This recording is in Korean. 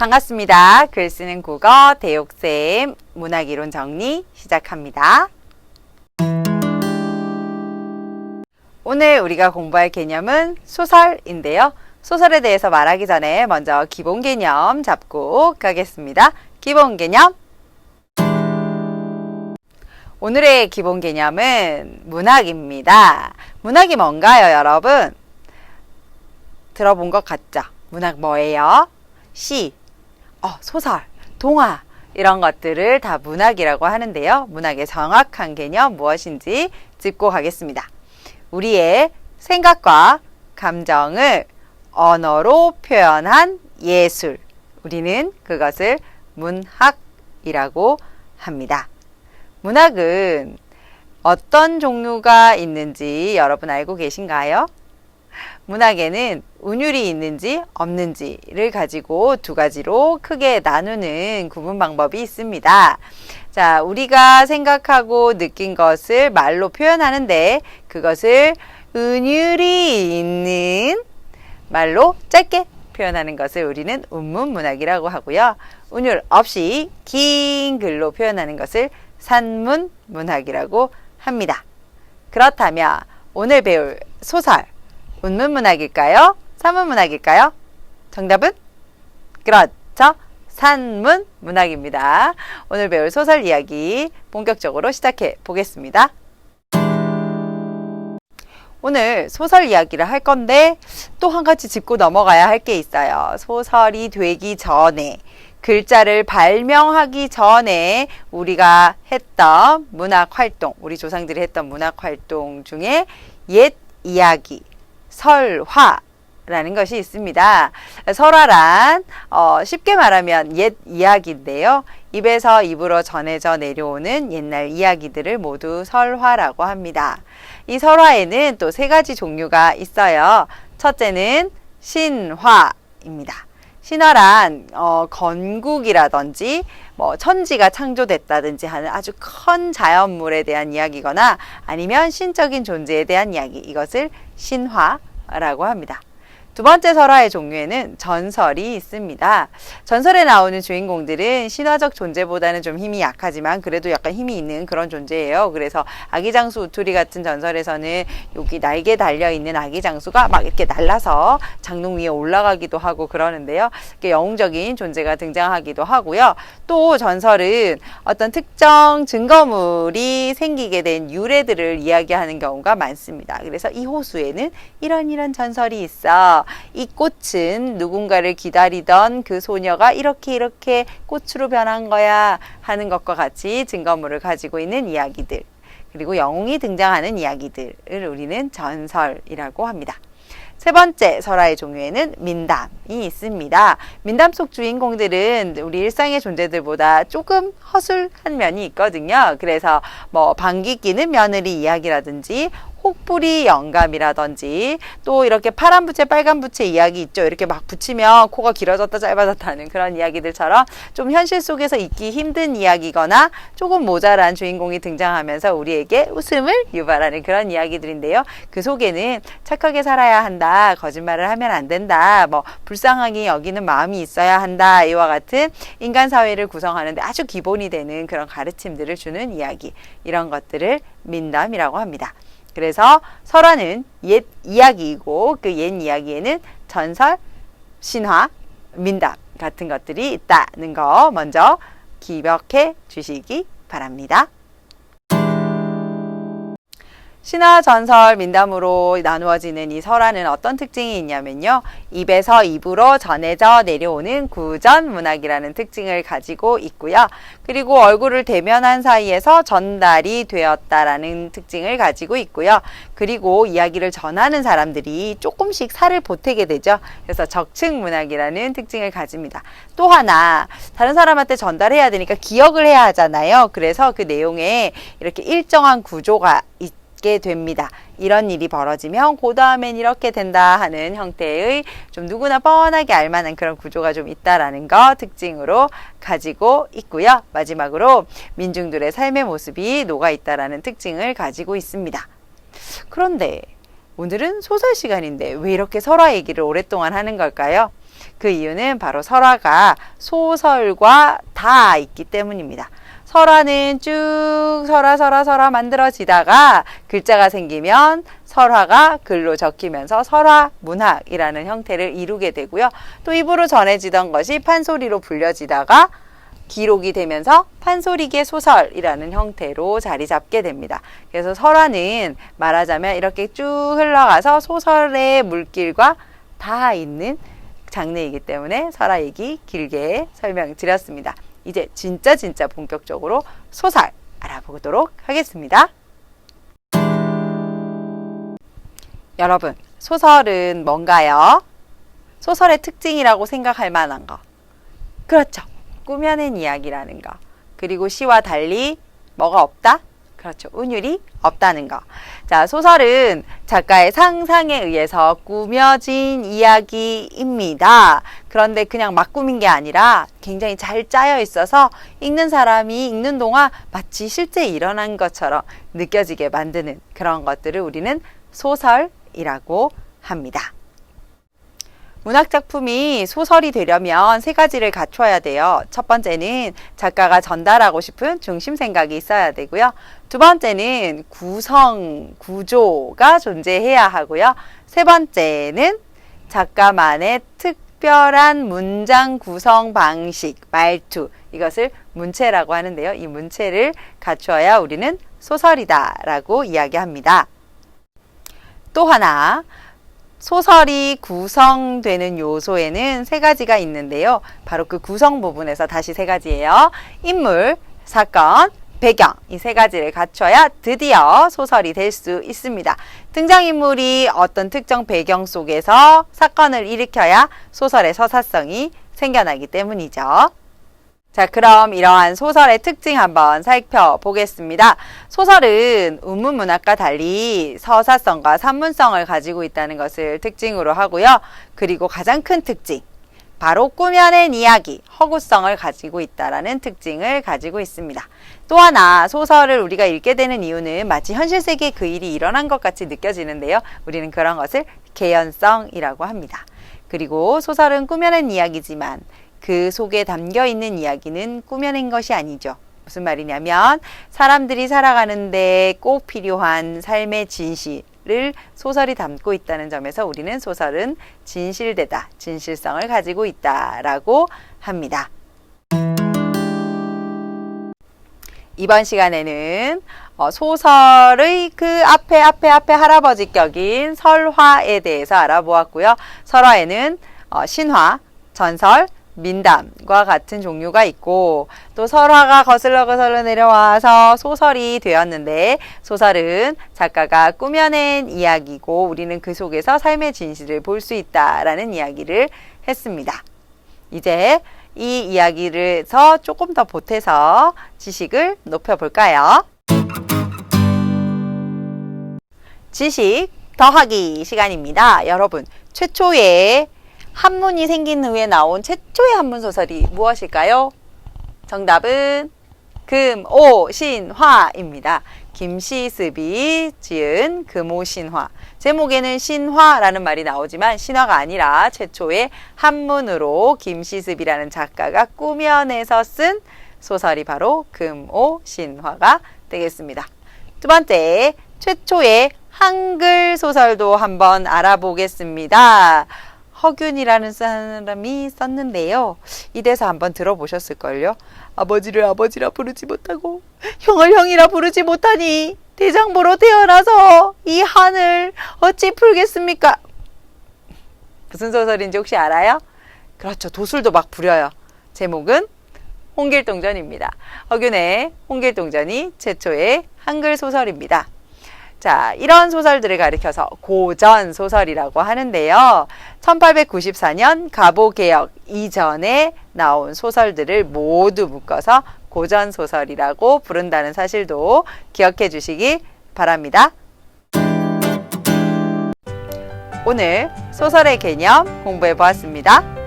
반갑습니다. 글 쓰는 국어 대욕쌤 문학이론 정리 시작합니다. 오늘 우리가 공부할 개념은 소설인데요. 소설에 대해서 말하기 전에 먼저 기본 개념 잡고 가겠습니다. 기본 개념. 오늘의 기본 개념은 문학입니다. 문학이 뭔가요, 여러분? 들어본 것 같죠? 문학 뭐예요? 시, 소설, 동화 이런 것들을 다 문학이라고 하는데요. 문학의 정확한 개념 무엇인지 짚고 가겠습니다. 우리의 생각과 감정을 언어로 표현한 예술, 우리는 그것을 문학이라고 합니다. 문학은 어떤 종류가 있는지 여러분 알고 계신가요? 문학에는 운율이 있는지 없는지를 가지고 두 가지로 크게 나누는 구분 방법이 있습니다. 자, 우리가 생각하고 느낀 것을 말로 표현하는데 그것을 운율이 있는 말로 짧게 표현하는 것을 우리는 운문문학이라고 하고요. 운율 없이 긴 글로 표현하는 것을 산문문학이라고 합니다. 그렇다면 오늘 배울 소설 운문문학일까요? 산문문학일까요? 정답은? 그렇죠. 산문문학입니다. 오늘 배울 소설 이야기 본격적으로 시작해 보겠습니다. 오늘 소설 이야기를 할 건데 또 한 가지 짚고 넘어가야 할 게 있어요. 소설이 되기 전에, 글자를 발명하기 전에 우리가 했던 문학활동, 우리 조상들이 했던 문학활동 중에 옛 이야기, 설화라는 것이 있습니다. 설화란 쉽게 말하면 옛 이야기인데요. 입에서 입으로 전해져 내려오는 옛날 이야기들을 모두 설화라고 합니다. 이 설화에는 또 세 가지 종류가 있어요. 첫째는 신화입니다. 신화란 건국이라든지 천지가 창조됐다든지 하는 아주 큰 자연물에 대한 이야기거나 아니면 신적인 존재에 대한 이야기, 이것을 신화라고 합니다. 두 번째 설화의 종류에는 전설이 있습니다. 전설에 나오는 주인공들은 신화적 존재보다는 좀 힘이 약하지만 그래도 약간 힘이 있는 그런 존재예요. 그래서 아기장수 우투리 같은 전설에서는 여기 날개 달려있는 아기장수가 막 이렇게 날라서 장롱 위에 올라가기도 하고 그러는데요. 이렇게 영웅적인 존재가 등장하기도 하고요. 또 전설은 어떤 특정 증거물이 생기게 된 유래들을 이야기하는 경우가 많습니다. 그래서 이 호수에는 이런 전설이 있어. 이 꽃은 누군가를 기다리던 그 소녀가 이렇게 꽃으로 변한 거야 하는 것과 같이 증거물을 가지고 있는 이야기들, 그리고 영웅이 등장하는 이야기들을 우리는 전설이라고 합니다. 세 번째 설화의 종류에는 민담이 있습니다. 민담 속 주인공들은 우리 일상의 존재들보다 조금 허술한 면이 있거든요. 그래서 방귀 뀌는 며느리 이야기라든지 혹부리 영감이라든지 또 이렇게 파란 부채 빨간 부채 이야기 있죠. 이렇게 막 붙이면 코가 길어졌다 짧아졌다 하는 그런 이야기들처럼 좀 현실 속에서 있기 힘든 이야기거나 조금 모자란 주인공이 등장하면서 우리에게 웃음을 유발하는 그런 이야기들인데요. 그 속에는 착하게 살아야 한다, 거짓말을 하면 안 된다, 불쌍하게 여기는 마음이 있어야 한다, 이와 같은 인간 사회를 구성하는데 아주 기본이 되는 그런 가르침들을 주는 이야기, 이런 것들을 민담이라고 합니다. 그래서 설화는 옛 이야기이고 그 옛 이야기에는 전설, 신화, 민담 같은 것들이 있다는 거 먼저 기억해 주시기 바랍니다. 신화, 전설, 민담으로 나누어지는 이 설화는 어떤 특징이 있냐면요. 입에서 입으로 전해져 내려오는 구전문학이라는 특징을 가지고 있고요. 그리고 얼굴을 대면한 사이에서 전달이 되었다라는 특징을 가지고 있고요. 그리고 이야기를 전하는 사람들이 조금씩 살을 보태게 되죠. 그래서 적층문학이라는 특징을 가집니다. 또 하나, 다른 사람한테 전달해야 되니까 기억을 해야 하잖아요. 그래서 그 내용에 이렇게 일정한 구조가 있게 됩니다. 이런 일이 벌어지면 그 다음엔 이렇게 된다 하는 형태의 좀 누구나 뻔하게 알만한 그런 구조가 좀 있다라는 거 특징으로 가지고 있고요. 마지막으로 민중들의 삶의 모습이 녹아 있다라는 특징을 가지고 있습니다. 그런데 오늘은 소설 시간인데 왜 이렇게 설화 얘기를 오랫동안 하는 걸까요? 그 이유는 바로 설화가 소설과 다 있기 때문입니다. 설화는 쭉 설화 만들어지다가 글자가 생기면 설화가 글로 적히면서 설화문학이라는 형태를 이루게 되고요. 또 입으로 전해지던 것이 판소리로 불려지다가 기록이 되면서 판소리계 소설이라는 형태로 자리 잡게 됩니다. 그래서 설화는 말하자면 이렇게 쭉 흘러가서 소설의 물길과 다 있는 장르이기 때문에 설화 얘기 길게 설명드렸습니다. 이제 진짜 본격적으로 소설 알아보도록 하겠습니다. 여러분, 소설은 뭔가요? 소설의 특징이라고 생각할 만한 거. 그렇죠. 꾸며낸 이야기라는 거. 그리고 시와 달리 뭐가 없다? 그렇죠. 운율이 없다는 거. 자, 소설은 작가의 상상에 의해서 꾸며진 이야기입니다. 그런데 그냥 막 꾸민 게 아니라 굉장히 잘 짜여 있어서 읽는 사람이 읽는 동안 마치 실제 일어난 것처럼 느껴지게 만드는 그런 것들을 우리는 소설이라고 합니다. 문학작품이 소설이 되려면 세 가지를 갖춰야 돼요. 첫 번째는 작가가 전달하고 싶은 중심 생각이 있어야 되고요. 두 번째는 구성, 구조가 존재해야 하고요. 세 번째는 작가만의 특별한 문장 구성 방식, 말투, 이것을 문체라고 하는데요. 이 문체를 갖추어야 우리는 소설이다 라고 이야기합니다. 또 하나, 소설이 구성되는 요소에는 세 가지가 있는데요. 바로 그 구성 부분에서 다시 세 가지예요. 인물, 사건, 배경, 이 세 가지를 갖춰야 드디어 소설이 될 수 있습니다. 등장인물이 어떤 특정 배경 속에서 사건을 일으켜야 소설의 서사성이 생겨나기 때문이죠. 자, 그럼 이러한 소설의 특징 한번 살펴보겠습니다. 소설은 운문문학과 달리 서사성과 산문성을 가지고 있다는 것을 특징으로 하고요. 그리고 가장 큰 특징, 바로 꾸며낸 이야기, 허구성을 가지고 있다는 특징을 가지고 있습니다. 또 하나, 소설을 우리가 읽게 되는 이유는 마치 현실 세계에 그 일이 일어난 것 같이 느껴지는데요. 우리는 그런 것을 개연성이라고 합니다. 그리고 소설은 꾸며낸 이야기지만 그 속에 담겨 있는 이야기는 꾸며낸 것이 아니죠. 무슨 말이냐면 사람들이 살아가는데 꼭 필요한 삶의 진실을 소설이 담고 있다는 점에서 우리는 소설은 진실되다, 진실성을 가지고 있다라고 합니다. 이번 시간에는 소설의 그 앞에 할아버지 격인 설화에 대해서 알아보았고요. 설화에는 신화, 전설, 민담과 같은 종류가 있고 또 설화가 거슬러 내려와서 소설이 되었는데 이소설은 작가가 꾸며낸 이야기고 우리는 그 속에서 삶의 진실을 볼 수 있다라는 이야기를 했습니다. 이제 이 이야기를서 조금 더 보태서 지식을 높여볼까요? 지식 더하기 시간입니다. 여러분, 최초의 한문이 생긴 후에 나온 최초의 한문소설이 무엇일까요? 정답은 금오신화입니다. 김시습이 지은 금오신화. 제목에는 신화라는 말이 나오지만 신화가 아니라 최초의 한문으로 김시습이라는 작가가 꾸며내서 쓴 소설이 바로 금오신화가 되겠습니다. 두 번째, 최초의 한글 소설도 한번 알아보겠습니다. 허균이라는 사람이 썼는데요. 이 대사 한번 들어보셨을걸요. 아버지를 아버지라 부르지 못하고 형을 형이라 부르지 못하니 대장보로 태어나서 이 한을 어찌 풀겠습니까? 무슨 소설인지 혹시 알아요? 그렇죠. 도술도 막 부려요. 제목은 홍길동전입니다. 허균의 홍길동전이 최초의 한글 소설입니다. 자, 이런 소설들을 가리켜서 고전 소설이라고 하는데요. 1894년 갑오개혁 이전에 나온 소설들을 모두 묶어서 고전 소설이라고 부른다는 사실도 기억해 주시기 바랍니다. 오늘 소설의 개념 공부해 보았습니다.